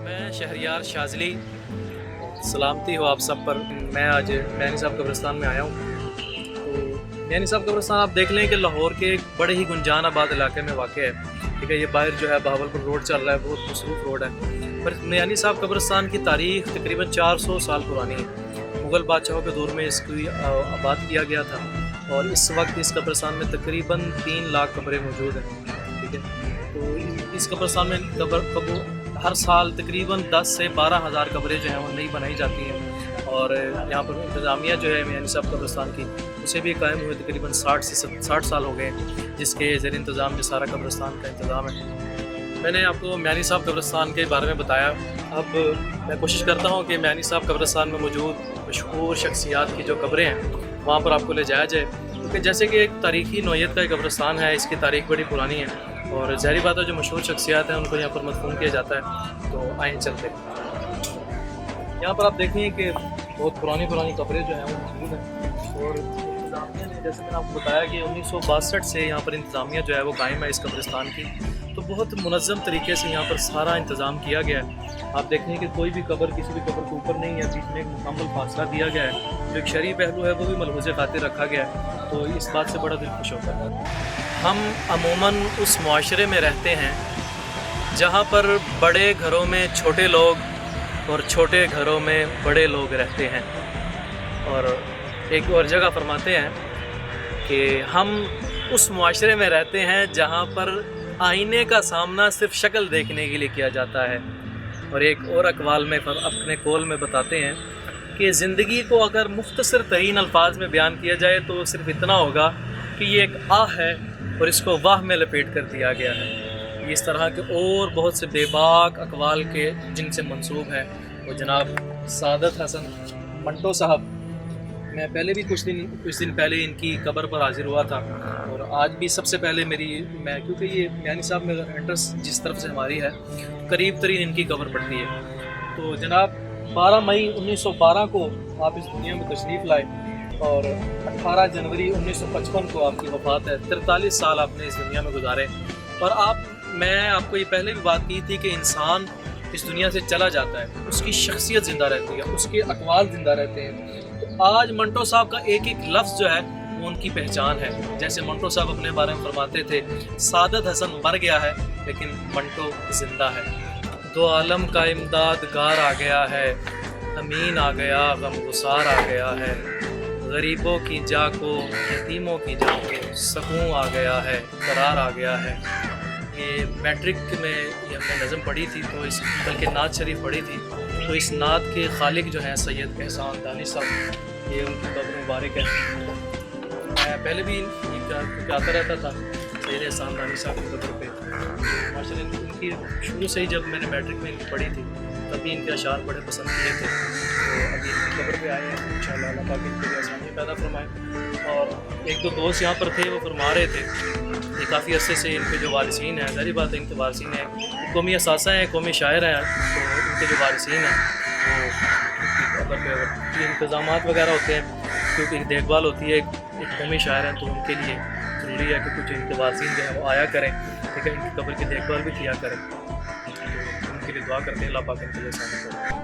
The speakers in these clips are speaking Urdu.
میں شہریار شاذلی سلامتی ہو آپ سب پر۔ میں آج میانی صاحب قبرستان میں آیا ہوں۔ تو میانی صاحب قبرستان آپ دیکھ لیں کہ لاہور کے ایک بڑے ہی گنجان آباد علاقے میں واقع ہے، ٹھیک ہے۔ یہ باہر جو ہے بہاولپور روڈ چل رہا ہے، بہت مصروف روڈ ہے، پر میانی صاحب قبرستان کی تاریخ تقریباً 400 سال پرانی ہے۔ مغل بادشاہوں کے دور میں اس کو آباد کیا گیا تھا، اور اس وقت اس قبرستان میں تقریباً 3 لاکھ قبریں موجود ہیں، ٹھیک ہے۔ تو اس قبرستان میں ہر سال تقریباً 10 سے 12 ہزار قبریں جو ہیں وہ نئی بنائی جاتی ہیں، اور یہاں پر انتظامیہ جو ہے میانی صاحب قبرستان کی، اسے بھی قائم ہوئے تقریباً 60 سال ہو گئے، جس کے زیر انتظام یہ سارا قبرستان کا انتظام ہے۔ میں نے آپ کو میانی صاحب قبرستان کے بارے میں بتایا، اب میں کوشش کرتا ہوں کہ میانی صاحب قبرستان میں موجود مشہور شخصیات کی جو قبریں ہیں وہاں پر آپ کو لے جایا جائے، کیونکہ جیسے کہ ایک تاریخی نوعیت کا ایک قبرستان ہے، اس کی تاریخ بڑی پرانی ہے، اور ظاہری بات ہے جو مشہور شخصیات ہیں ان کو یہاں پر مدفون کیا جاتا ہے۔ تو آئیں چلتے ہیں۔ یہاں پر آپ دیکھیں کہ بہت پرانی قبریں جو ہیں وہ موجود ہیں، اور انتظامیہ نے، جیسے میں نے آپ کو بتایا کہ 1962 سے یہاں پر انتظامیہ جو ہے وہ قائم ہے اس قبرستان کی، تو بہت منظم طریقے سے یہاں پر سارا انتظام کیا گیا ہے۔ آپ دیکھیں کہ کوئی بھی قبر کسی بھی قبر کے اوپر نہیں ہے، بیچ میں ایک مکمل فاصلہ دیا گیا ہے، جو ایک شرعی پہلو ہے وہ بھی ملحوظ خاطر رکھا گیا ہے، تو اس بات سے بڑا دل خوش ہوتا ہے۔ ہم عموماً اس معاشرے میں رہتے ہیں جہاں پر بڑے گھروں میں چھوٹے لوگ اور چھوٹے گھروں میں بڑے لوگ رہتے ہیں، اور ایک اور جگہ فرماتے ہیں کہ ہم اس معاشرے میں رہتے ہیں جہاں پر آئینے کا سامنا صرف شکل دیکھنے کے لیے کیا جاتا ہے، اور ایک اور اقوال میں اپنے قول میں بتاتے ہیں کہ زندگی کو اگر مختصر ترین الفاظ میں بیان کیا جائے تو صرف اتنا ہوگا کہ یہ ایک آہ ہے اور اس کو واہ میں لپیٹ کر دیا گیا ہے۔ اس طرح کے اور بہت سے بے باک اقوال کے جن سے منسوب ہیں وہ جناب سعادت حسن منٹو صاحب، میں پہلے بھی کچھ دن پہلے ان کی قبر پر حاضر ہوا تھا، اور آج بھی سب سے پہلے میں کیونکہ یہ میانی صاحب میں انٹرس جس طرف سے ہماری ہے قریب ترین ان کی قبر پڑتی ہے۔ تو جناب 12 مئی 1912 کو آپ اس دنیا میں تشریف لائے، اور 18 جنوری 1955 کو آپ کی وفات ہے۔ 43 سال آپ نے اس دنیا میں گزارے، اور میں آپ کو یہ پہلے بھی بات کی تھی کہ انسان اس دنیا سے چلا جاتا ہے، اس کی شخصیت زندہ رہتی ہے، اس کے اقوال زندہ رہتے ہیں۔ تو آج منٹو صاحب کا ایک ایک لفظ جو ہے وہ ان کی پہچان ہے۔ جیسے منٹو صاحب اپنے بارے میں فرماتے تھے، سعادت حسن مر گیا ہے لیکن منٹو زندہ ہے۔ دو عالم کا امدادگار آ گیا ہے، امین آ گیا، غم گسار آ گیا ہے، غریبوں کی جا کو، یتیموں کی جا کو سکون آ گیا ہے، قرار آ گیا ہے۔ یہ میٹرک میں یہ ہم نے نظم پڑھی تھی، تو بلکہ نعت شریف پڑھی تھی، تو اس نعت کے خالق جو ہیں سید احسان دانش صاحب، یہ ان کی قبر مبارک ہے۔ میں پہلے بھی آتا رہتا تھا سید احسان دانش صاحب کی قبر پہ، ماشاء اللہ ان کی شروع سے ہی جب میں نے میٹرک میں ان کی پڑھی تھی تبھی ان کے اشعار بڑے پسند کیے تھے، تو ابھی ان کی قبر پہ آئے ہیں، انشاءاللہ اللہ پاک ان کے لیے آسانی پیدا فرمائے۔ اور ایک دو دوست یہاں پر تھے، وہ فرما رہے تھے کہ کافی عرصے سے ان کے جو وارثین ہیں، ظاہری بات ہے ان کے وارثین ہیں، قومی اثاثہ ہیں، قومی شاعر ہیں، تو ان کے جو وارثین ہیں وہ قبر پہ انتظامات وغیرہ ہوتے ہیں، کیونکہ دیکھ بھال ہوتی ہے، ایک قومی شاعر ہیں تو ان کے لیے ضروری ہے کہ کچھ ان کے وارثین جو ہیں وہ آیا کریں، ٹھیک ہے، ان کی قبر کی دیکھ بھال بھی کیا کریں، تو ان کے لیے دعا کرتے ہیں اللہ پاک ان کے لیے آسانی کرے۔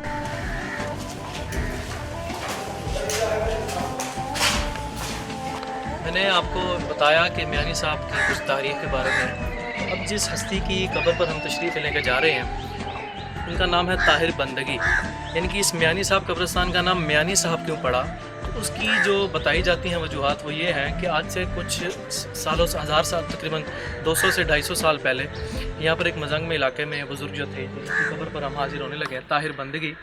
میں نے آپ کو بتایا کہ میانی صاحب کی کچھ تاریخ کے بارے میں۔ اب جس ہستی کی قبر پر ہم تشریف لے کے جا رہے ہیں ان کا نام ہے طاہر بندگی، یعنی کہ اس میانی صاحب قبرستان کا نام میانی صاحب کیوں پڑا، تو اس کی جو بتائی جاتی ہیں وجوہات وہ یہ ہیں کہ آج سے کچھ سالوں سے 1000 سال تقریباً 200 سے 250 سال پہلے یہاں پر ایک مزنگ میں علاقے میں بزرگ جو تھے ان کی قبر پر ہم حاضر ہونے لگے ہیں، طاہر بندگی،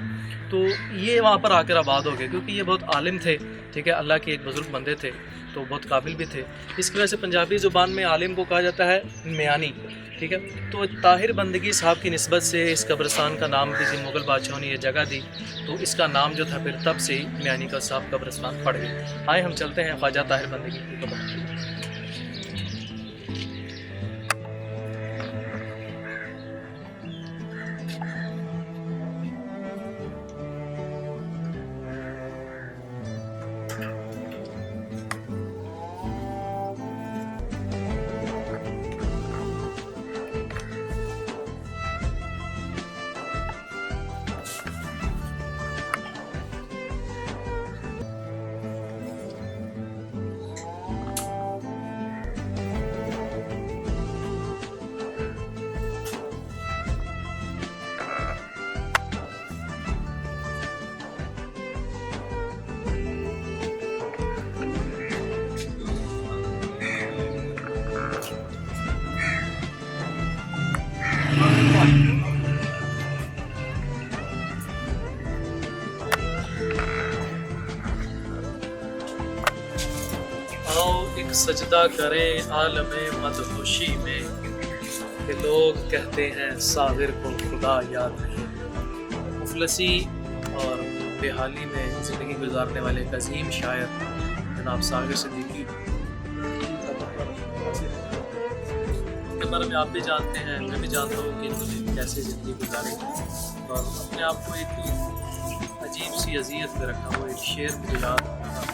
تو یہ وہاں پر آ کر آباد ہو گئے، کیونکہ یہ بہت عالم تھے، ٹھیک ہے، اللہ کے ایک بزرگ بندے تھے، تو بہت قابل بھی تھے، اس کی وجہ سے پنجابی زبان میں عالم کو کہا جاتا ہے میانی، ٹھیک ہے۔ تو طاہر بندگی صاحب کی نسبت سے اس قبرستان کا نام کسی مغل بادشاہوں نے یہ جگہ دی، تو اس کا نام جو تھا پھر تب سے ہی میانی کا صاحب قبرستان پڑ گیا۔ آئے ہم چلتے ہیں خواجہ طاہر بندگی کی قبر۔ ایک سجدہ کریں عالم مدہوشی میں کہ لوگ کہتے ہیں ساغر کو خدا یاد نہیں۔ مفلسی اور بے حالی میں زندگی گزارنے والے ایک عظیم شاعر جناب ساغر صدیقی کے بارے میں آپ بھی جانتے ہیں، میں بھی جانتا ہوں کہ انہوں نے کیسے زندگی گزاری اور اپنے آپ کو ایک عجیب سی اذیت میں رکھا ہوا ایک شعر مجھے یاد رہا۔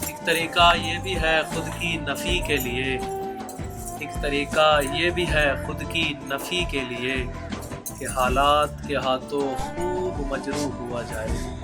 ایک طریقہ یہ بھی ہے خود کی نفی کے لیے، ایک طریقہ یہ بھی ہے خود کی نفی کے لیے کہ حالات کے ہاتھوں خوب مجروح ہوا جائے۔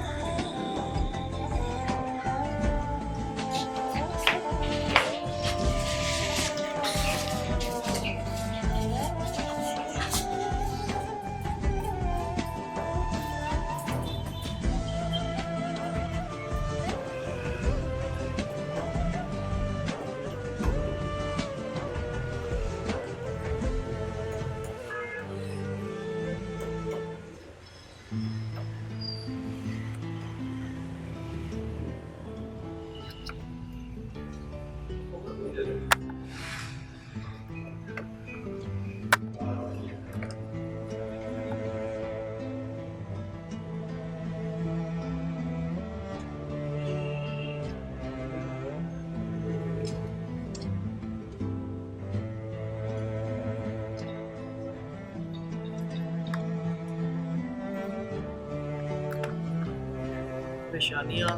پریشانیاں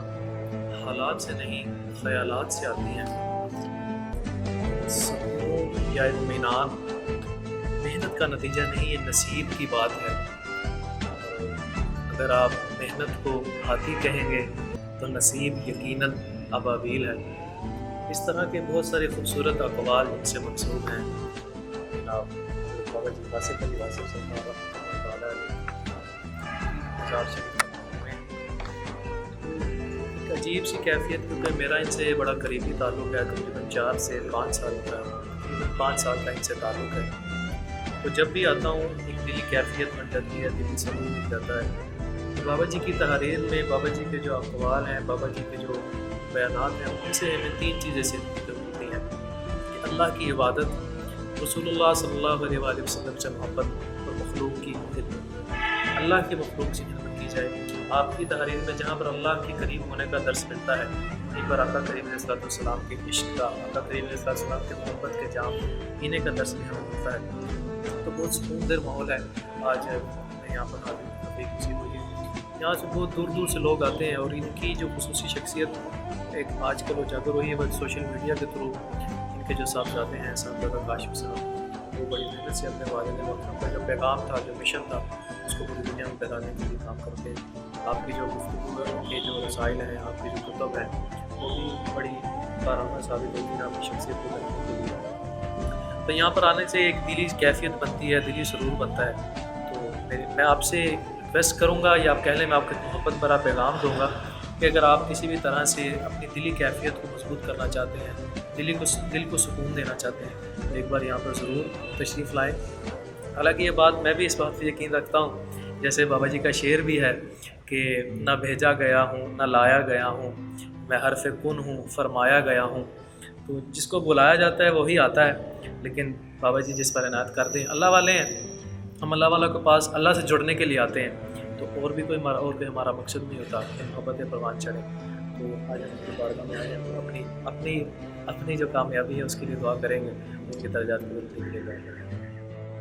حالات سے نہیں خیالات سے آتی ہیں۔ سکون یا اطمینان محنت کا نتیجہ نہیں، یہ نصیب کی بات ہے۔ اگر آپ محنت کو ہاتھی کہیں گے تو نصیب یقیناً ابابیل ہے۔ اس طرح کے بہت سارے خوبصورت اقوال ان سے منسوب ہیں۔ جناب بابا جی قاسم علی واصف صاحب عجیب سی کیفیت، کیونکہ میرا ان سے بڑا قریبی تعلق ہے، تقریباً 4 سے 5 سال کا، تقریباً 5 سال کا ان سے تعلق ہے۔ تو جب بھی آتا ہوں ایک دلی کیفیت بن جاتی ہے، دلی سکون مل جاتا ہے۔ بابا جی کی تحریر میں بابا جی کے جو اقوال ہیں، بابا جی کے جو بیانات ہیں، ان سے ہمیں 3 چیزیں سیکھنے کو ملتی ہیں کہ اللہ کی عبادت، رسول اللہ صلی اللہ علیہ وآلہ وسلم سے محبت اور مخلوق کی خدمت، اللہ کے مخلوق سے خدمت کی جائے۔ آپ کی تحریر میں جہاں پر اللہ کے قریب ہونے کا درس ملتا ہے، وہیں پر آقا کریم علیہ السلام کے عشق کا، آقا کریم علیہ السلام کے محبت کے جام پینے کا درس بھی ہمیں ملتا ہے۔ تو بہت سکون دہ ماحول ہے۔ آج میں یہاں پر حاضر خوشی ہوئی ہے، یہاں سے بہت دور دور سے لوگ آتے ہیں، اور ان کی جو خصوصی شخصیت ایک آج کل اجاگر ہوئی ہے بس سوشل میڈیا کے تھرو۔ ان کے جو صاحبزادے ہیں صاحبزادہ کاشف صاحب، وہ بڑی محنت سے اپنے والد محترم کا جو پیغام تھا، جو مشن تھا، اس کو پوری دنیا میں پھیلانے کے لیے کام کرتے ہیں۔ آپ کی جو گفتگو ہے، ان کے جو رسائل ہیں، آپ کی جو کتب ہیں، وہ بھی بڑی کارآمد ثابت ہوتی ہیں آپ کی شخصیت کو کرنے کے لیے۔ تو یہاں پر آنے سے ایک دلی کیفیت بنتی ہے، دلی سرور بنتا ہے۔ تو میں آپ سے ریکویسٹ کروں گا، یا آپ کہہ لیں میں آپ کے محبت بھرا پیغام دوں گا کہ اگر آپ کسی بھی طرح سے اپنی دلی کیفیت کو مضبوط کرنا چاہتے ہیں، دل کو سکون دینا چاہتے ہیں، تو ایک بار یہاں پر ضرور تشریف لائیں۔ حالانکہ یہ بات میں بھی اس بات پہ یقین رکھتا ہوں، جیسے بابا جی کا شعر بھی ہے کہ نہ بھیجا گیا ہوں نہ لایا گیا ہوں، میں حرف کن ہوں فرمایا گیا ہوں۔ تو جس کو بلایا جاتا ہے وہی آتا ہے، لیکن بابا جی جس پر عنایت کرتے ہیں، اللہ والے ہیں، ہم اللہ والوں کے پاس اللہ سے جڑنے کے لیے آتے ہیں، تو اور کوئی ہمارا مقصد نہیں ہوتا کہ محبت پروان چڑھے۔ تو آج ہم اپنی بارگاہ میں آئے ہیں، تو اپنی جو کامیابی ہے اس کے لیے دعا کریں گے، ان کے درجات کو بلند کیجیے گا۔